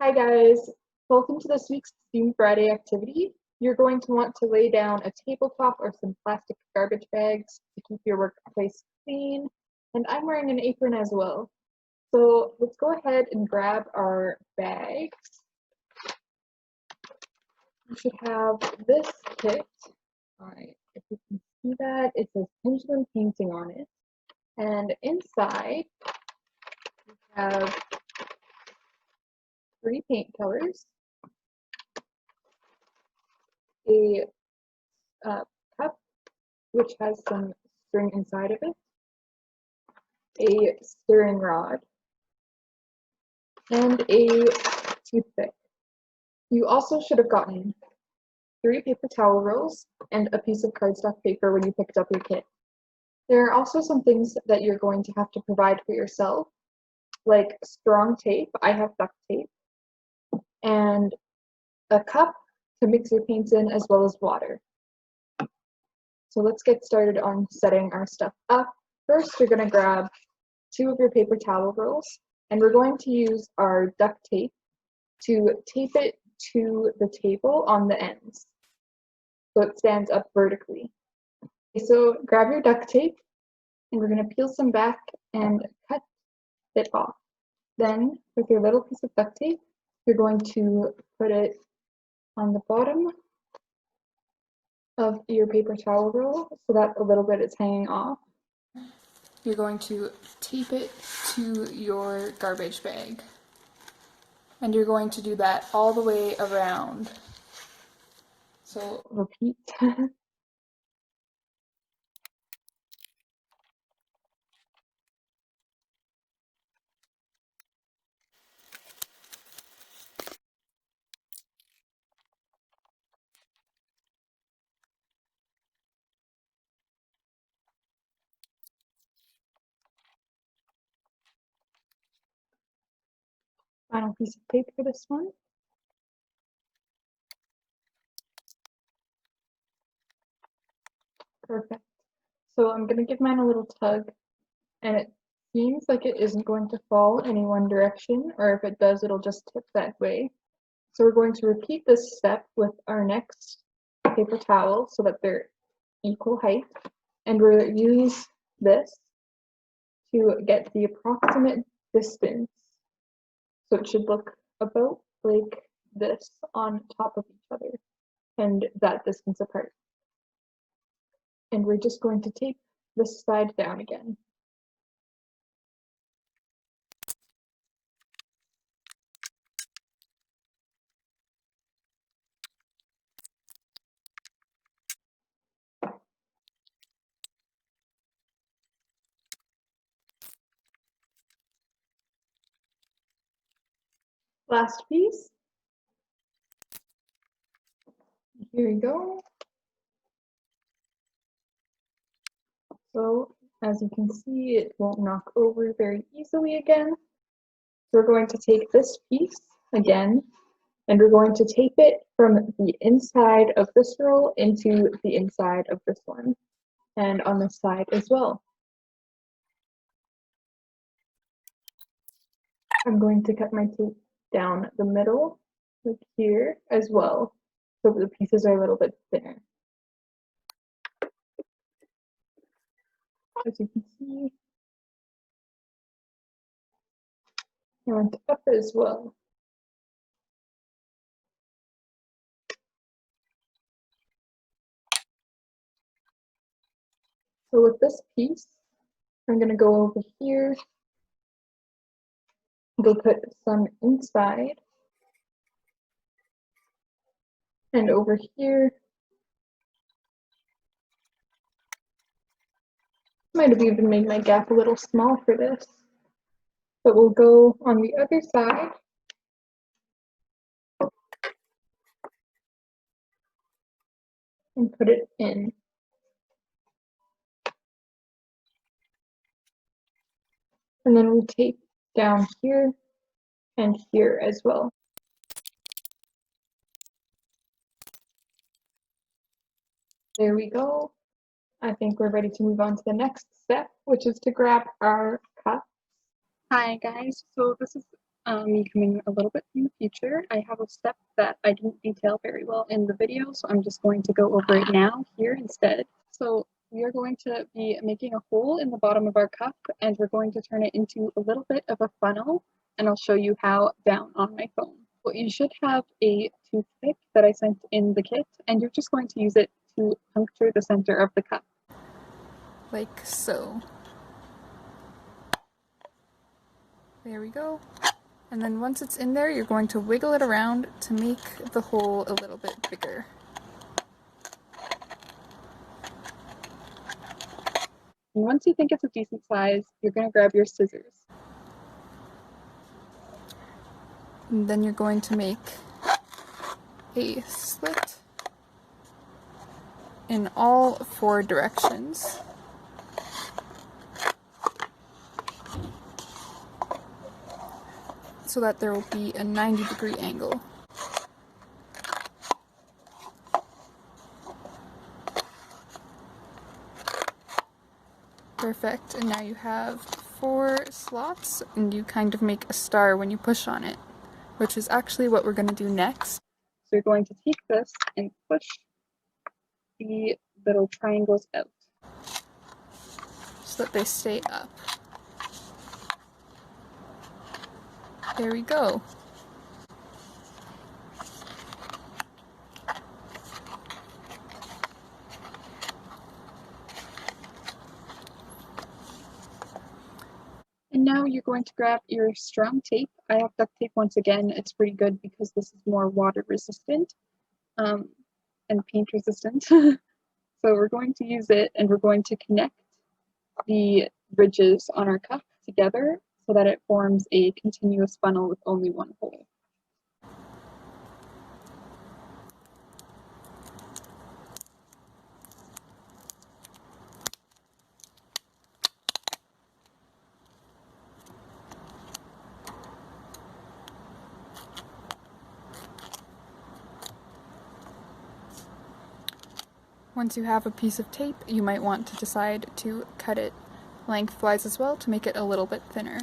Hi guys, welcome to this week's Steam Friday activity. You're going to want to lay down a tabletop or some plastic garbage bags to keep your workplace clean, and I'm wearing an apron as well. So let's go ahead and grab our bags. You should have this kit. Alright, if you can see that, it says Pendulum painting on it. And inside, we have 3 paint colors, a cup which has some string inside of it, a stirring rod, and a toothpick. You also should have gotten 3 paper towel rolls and a piece of cardstock paper when you picked up your kit. There are also some things that you're going to have to provide for yourself, like strong tape. I have duct tape, and a cup to mix your paints in, as well as water. So let's get started on setting our stuff up. First, you're going to grab 2 of your paper towel rolls, and we're going to use our duct tape to tape it to the table on the ends so it stands up vertically. Okay, so grab your duct tape, and we're going to peel some back and cut it off. Then, with your little piece of duct tape, you're going to put it on the bottom of your paper towel roll so that a little bit is hanging off. You're going to tape it to your garbage bag. And you're going to do that all the way around. So repeat. Final piece of tape for this one. Perfect. So I'm going to give mine a little tug, and it seems like it isn't going to fall any one direction, or if it does, it'll just tip that way. So we're going to repeat this step with our next paper towel so that they're equal height, and we'll use this to get the approximate distance. So it should look about like this on top of each other and that distance apart. And we're just going to tape this side down again. Last piece. Here we go. So as you can see, it won't knock over very easily again. So we're going to take this piece again, and we're going to tape it from the inside of this roll into the inside of this one, and on this side as well. I'm going to cut my tape down the middle, like here as well, so the pieces are a little bit thinner. As you can see, I went up as well. So with this piece, I'm going to go over here, go put some inside, and over here. Might have even made my gap a little small for this, but we'll go on the other side. And put it in. And then we'll tape down here and here as well. There we go. I think we're ready to move on to the next step, which is to grab our cups. Hi guys, so this is me coming a little bit from the future, I have a step that I didn't detail very well in the video, so I'm just going to go over it now here instead. So we are going to be making a hole in the bottom of our cup, and we're going to turn it into a little bit of a funnel, and I'll show you how down on my phone. Well, you should have a toothpick that I sent in the kit, and you're just going to use it to puncture the center of the cup. Like so. There we go. And then once it's in there, you're going to wiggle it around to make the hole a little bit bigger. And once you think it's a decent size, you're going to grab your scissors. And then you're going to make a slit in all 4 directions. So that there will be a 90-degree angle. Perfect, and now you have 4 slots, and you kind of make a star when you push on it, which is actually what we're going to do next. So you're going to take this and push the little triangles out so that they stay up. There we go. And now you're going to grab your strong tape. I have duct tape once again. It's pretty good because this is more water resistant and paint resistant. So we're going to use it, and we're going to connect the ridges on our cup together so that it forms a continuous funnel with only one hole. Once you have a piece of tape, you might want to decide to cut it lengthwise as well to make it a little bit thinner.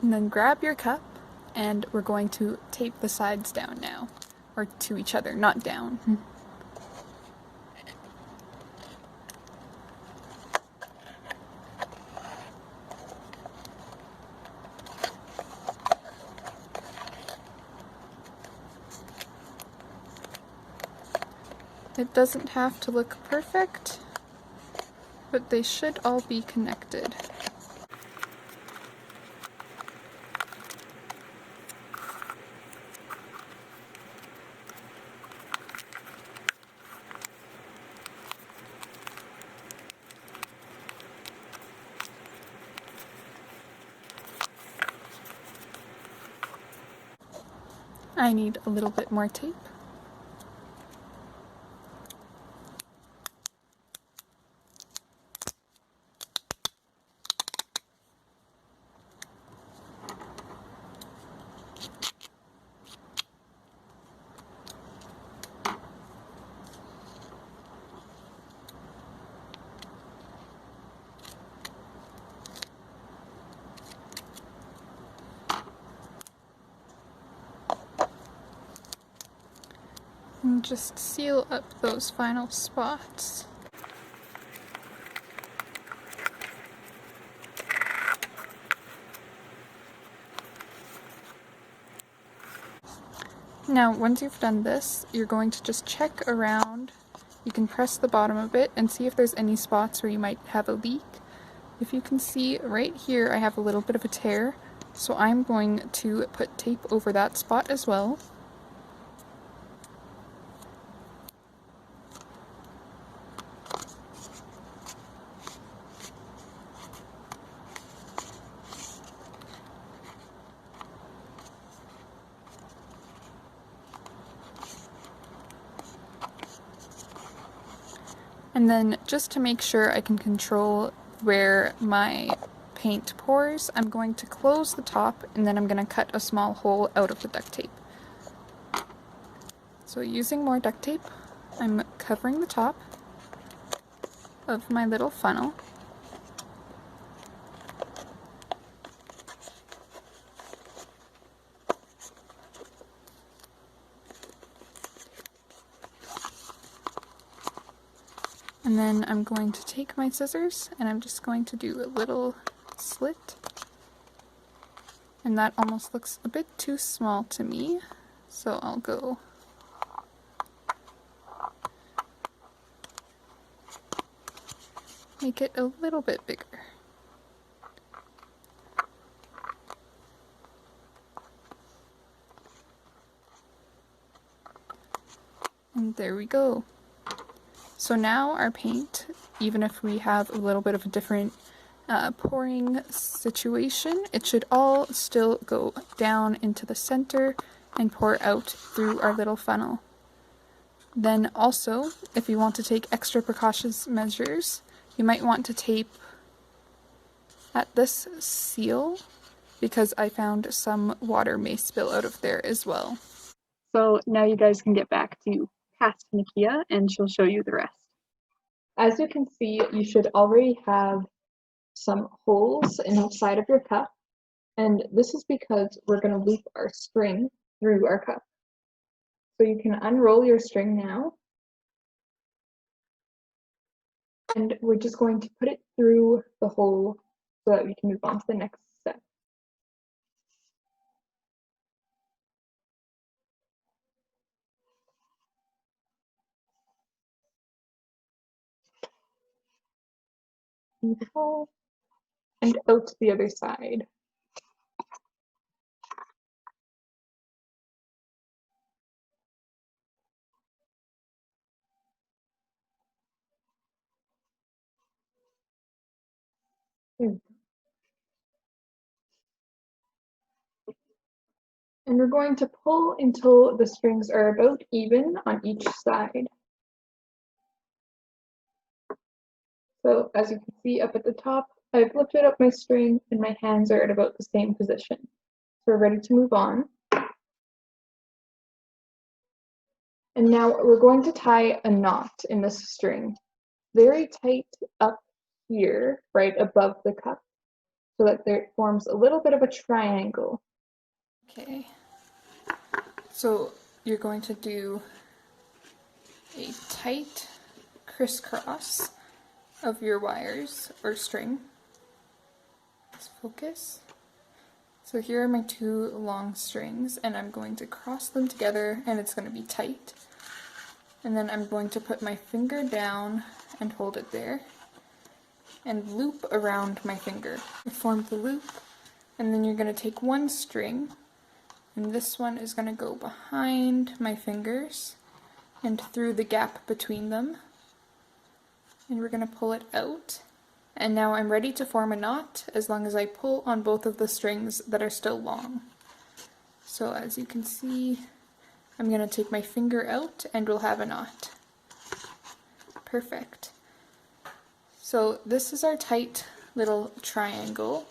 And then grab your cup, and we're going to tape the sides down now. Or to each other, not down. It doesn't have to look perfect, but they should all be connected. I need a little bit more tape. And just seal up those final spots. Now, once you've done this, you're going to just check around. You can press the bottom a bit and see if there's any spots where you might have a leak. If you can see right here, I have a little bit of a tear, so I'm going to put tape over that spot as well. And then just to make sure I can control where my paint pours, I'm going to close the top and then I'm going to cut a small hole out of the duct tape. So using more duct tape, I'm covering the top of my little funnel. And then I'm going to take my scissors and I'm just going to do a little slit. And that almost looks a bit too small to me, so I'll go make it a little bit bigger. And there we go. So now our paint, even if we have a little bit of a different pouring situation, it should all still go down into the center and pour out through our little funnel. Then also, if you want to take extra precautions measures, you might want to tape at this seal, because I found some water may spill out of there as well. So now you guys can get back to past Nikia and she'll show you the rest. As you can see, you should already have some holes in the side of your cup, and this is because we're going to loop our string through our cup. So you can unroll your string now, and we're just going to put it through the hole so that we can move on to the next step. Through the hole and out to the other side. And we're going to pull until the strings are about even on each side. So as you can see up at the top, I've lifted up my string and my hands are at about the same position. So we're ready to move on. And now we're going to tie a knot in this string, very tight up here, right above the cup, so that there forms a little bit of a triangle. Okay, so you're going to do a tight crisscross of your wires or string. Let's focus. So here are my two long strings, and I'm going to cross them together and it's going to be tight. And then I'm going to put my finger down and hold it there and loop around my finger. Form the loop, and then you're going to take one string, and this one is going to go behind my fingers and through the gap between them, and we're going to pull it out. And now I'm ready to form a knot as long as I pull on both of the strings that are still long. So as you can see, I'm going to take my finger out and we'll have a knot. Perfect. So this is our tight little triangle.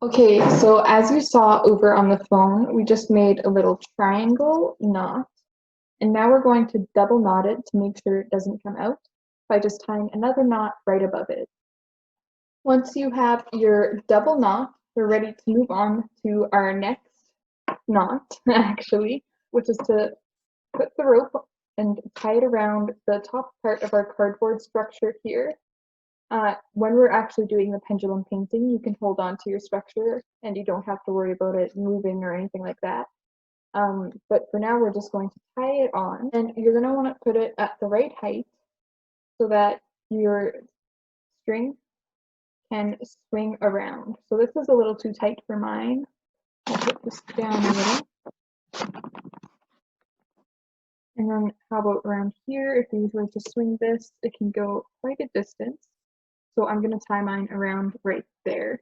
Okay, so as you saw over on the phone, we just made a little triangle knot, and now we're going to double knot it to make sure it doesn't come out by just tying another knot right above it. Once you have your double knot, we're ready to move on to our next knot, actually, which is to put the rope and tie it around the top part of our cardboard structure here. When we're actually doing the pendulum painting, you can hold on to your structure and you don't have to worry about it moving or anything like that. But for now, we're just going to tie it on, and you're going to want to put it at the right height so that your string can swing around. So this is a little too tight for mine. I'll put this down a little. And then how about around here? If you were to swing this, it can go quite a distance. So I'm going to tie mine around right there.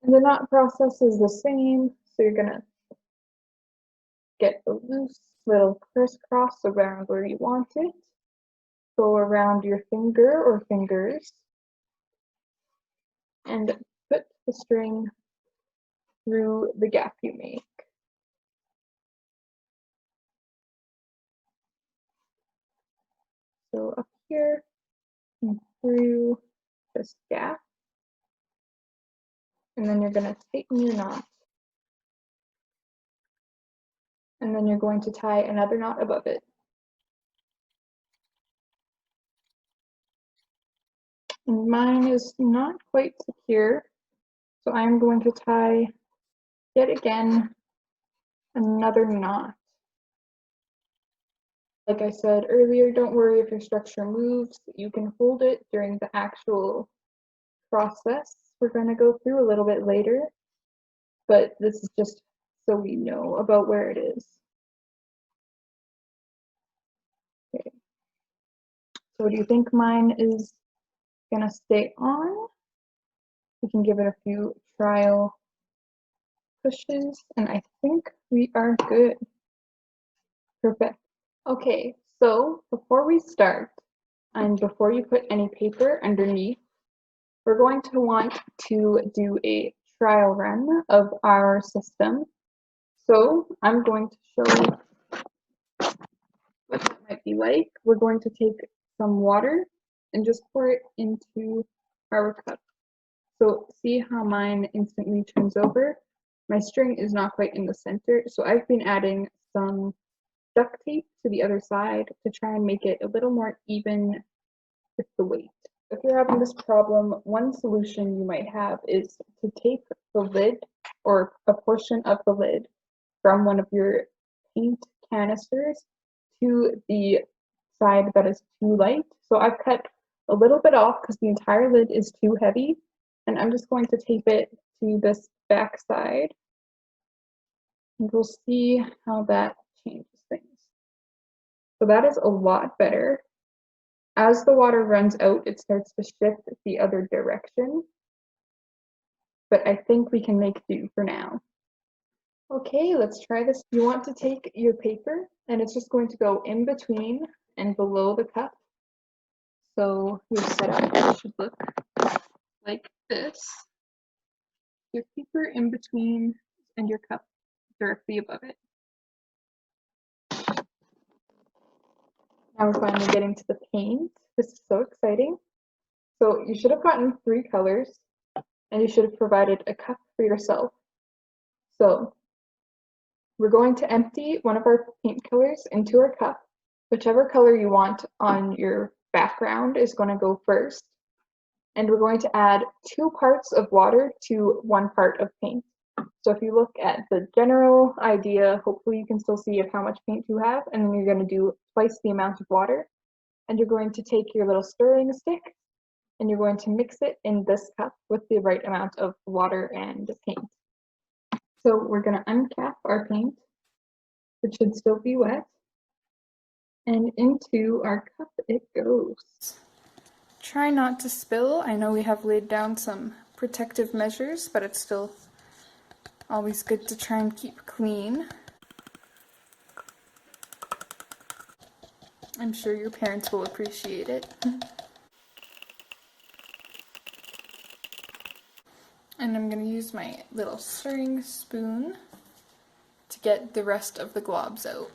And the knot process is the same. So you're going to get a loose little crisscross around where you want it. go around your finger or fingers and put the string through the gap you make. So up here and through this gap. And then you're going to tighten your knot. And then you're going to tie another knot above it. And mine is not quite secure, so I'm going to tie yet again another knot. Like I said earlier, don't worry if your structure moves. You can hold it during the actual process we're going to go through a little bit later, but this is just so we know about where it is. Okay. So do you think mine is going to stay on? We can give it a few trial pushes, and I think we are good. Perfect. Okay, so before we start, and before you put any paper underneath, we're going to want to do a trial run of our system. So I'm going to show you what that might be like. We're going to take some water and just pour it into our cup. So see how mine instantly turns over? My string is not quite in the center, so I've been adding some duct tape to the other side to try and make it a little more even with the weight. If you're having this problem, one solution you might have is to tape the lid or a portion of the lid from one of your paint canisters to the side that is too light. So I've cut a little bit off because the entire lid is too heavy, and I'm just going to tape it to this back side, and we'll see how that changes things. So that is a lot better. As the water runs out, it starts to shift the other direction, but I think we can make do for now. Okay, let's try this. You want to take your paper, and it's just going to go in between and below the cup. So your setup should look like this. Your paper in between and your cup directly above it. Now we're finally getting to the paint. This is so exciting. So you should have gotten 3 colors, and you should have provided a cup for yourself. So we're going to empty one of our paint colors into our cup. Whichever color you want on your background is going to go first. And we're going to add 2 parts of water to 1 part of paint. So if you look at the general idea, hopefully you can still see of how much paint you have, and then you're going to do twice the amount of water. And you're going to take your little stirring stick, and you're going to mix it in this cup with the right amount of water and paint. So we're going to uncap our paint, which should still be wet, and into our cup it goes. Try not to spill. I know we have laid down some protective measures, but it's still always good to try and keep clean. I'm sure your parents will appreciate it. And I'm going to use my little stirring spoon to get the rest of the globs out.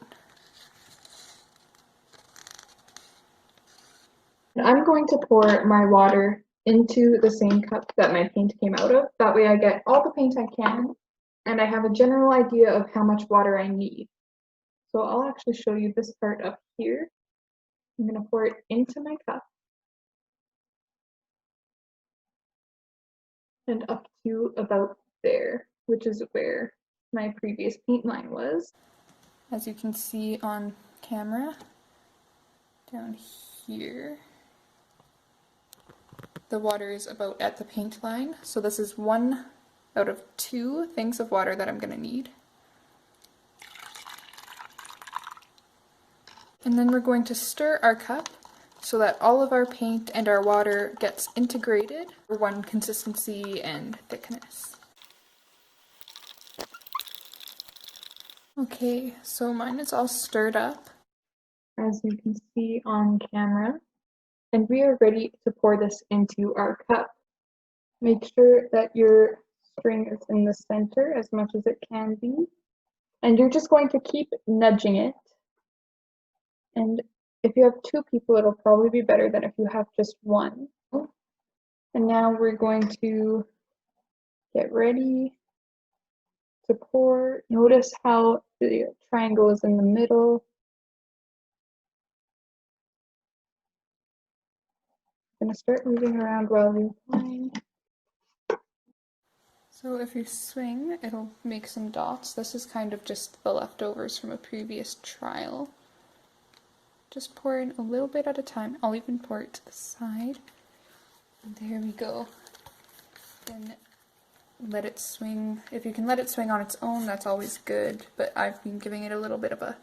I'm going to pour my water into the same cup that my paint came out of. That way I get all the paint I can, and I have a general idea of how much water I need. So I'll actually show you this part up here. I'm going to pour it into my cup and up to about there, which is where my previous paint line was. As you can see on camera, down here, the water is about at the paint line. So this is 1 out of 2 things of water that I'm going to need. And then we're going to stir our cup so that all of our paint and our water gets integrated for one consistency and thickness. Okay, so mine is all stirred up. As you can see on camera, And we are ready to pour this into our cup. Make sure that your string is in the center as much as it can be. And you're just going to keep nudging it. And if you have two people, it'll probably be better than if you have just one. And now we're going to get ready to pour. Notice how the triangle is in the middle. I'm gonna start moving around while you're pouring. So if you swing, it'll make some dots. This is kind of just the leftovers from a previous trial. Just pour in a little bit at a time. I'll even pour it to the side. There we go. Then let it swing. If you can let it swing on its own, that's always good, but I've been giving it a little bit of a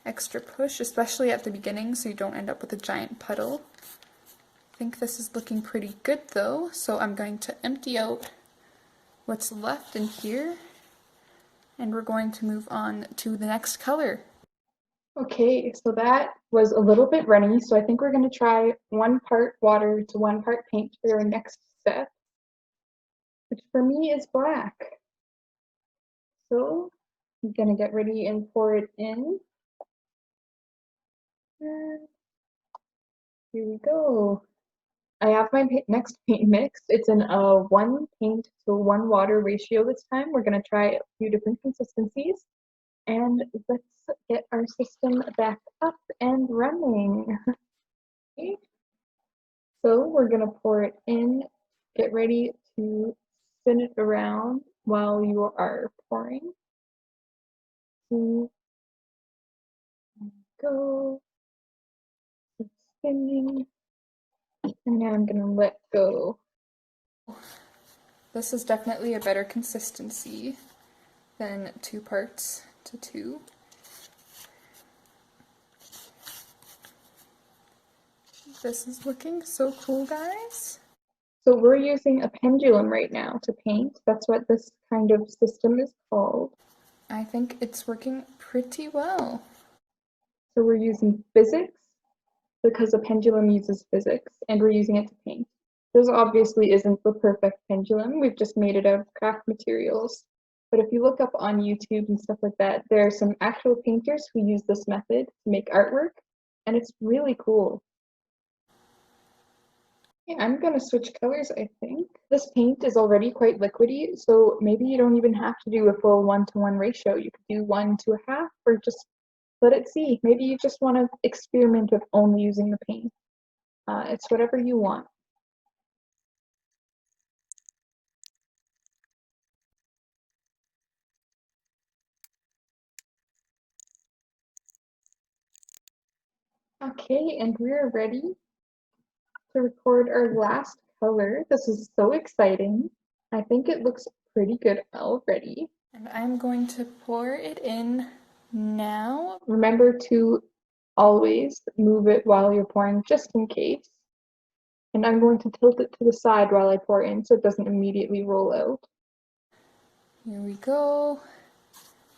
extra push, especially at the beginning, so you don't end up with a giant puddle. I think this is looking pretty good though, so I'm going to empty out what's left in here, and we're going to move on to the next color. Okay, so that was a little bit runny, so I think we're going to try 1 part water to 1 part paint for our next step, which for me is black. So I'm going to get ready and pour it in. And here we go. I have my next paint mix. It's in a 1 paint to 1 water ratio this time. We're going to try a few different consistencies. And let's get our system back up and running. Okay. So we're going to pour it in. Get ready to spin it around while you are pouring. Go. It's spinning. And now I'm going to let go. This is definitely a better consistency than 2 parts to 2. This is looking so cool, guys. So we're using a pendulum right now to paint. That's what this kind of system is called. I think it's working pretty well. So we're using physics because a pendulum uses physics, and we're using it to paint. This obviously isn't the perfect pendulum. We've just made it out of craft materials. But if you look up on YouTube and stuff like that, there are some actual painters who use this method to make artwork, and it's really cool. I'm going to switch colors, I think. This paint is already quite liquidy, so maybe you don't even have to do a full 1-to-1 ratio. You could do 1 to a half, or just let it see. Maybe you just want to experiment with only using the paint. It's whatever you want. Okay, and we're ready to record our last color. This is so exciting. I think it looks pretty good already. And I'm going to pour it in now. Remember to always move it while you're pouring, just in case. And I'm going to tilt it to the side while I pour in so it doesn't immediately roll out. Here we go.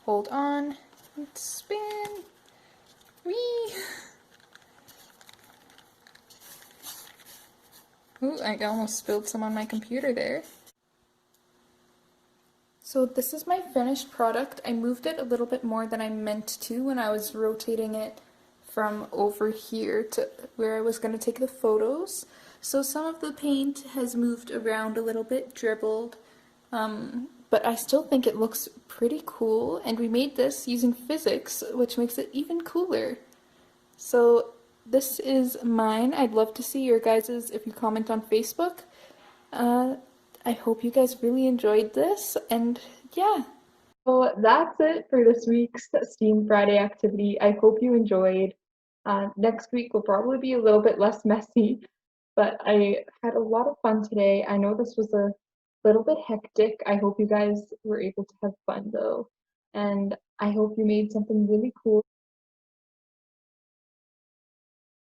Hold on. Let's spin. Whee! Ooh, I almost spilled some on my computer there. So this is my finished product. I moved it a little bit more than I meant to when I was rotating it from over here to where I was going to take the photos. So some of the paint has moved around a little bit, dribbled, but I still think it looks pretty cool. And we made this using physics, which makes it even cooler. So this is mine. I'd love to see your guys's if you comment on Facebook. I hope you guys really enjoyed this, and yeah. So that's it for this week's Steam Friday activity. I hope you enjoyed. Next week will probably be a little bit less messy, but I had a lot of fun today. I know this was a little bit hectic. I hope you guys were able to have fun though, and I hope you made something really cool.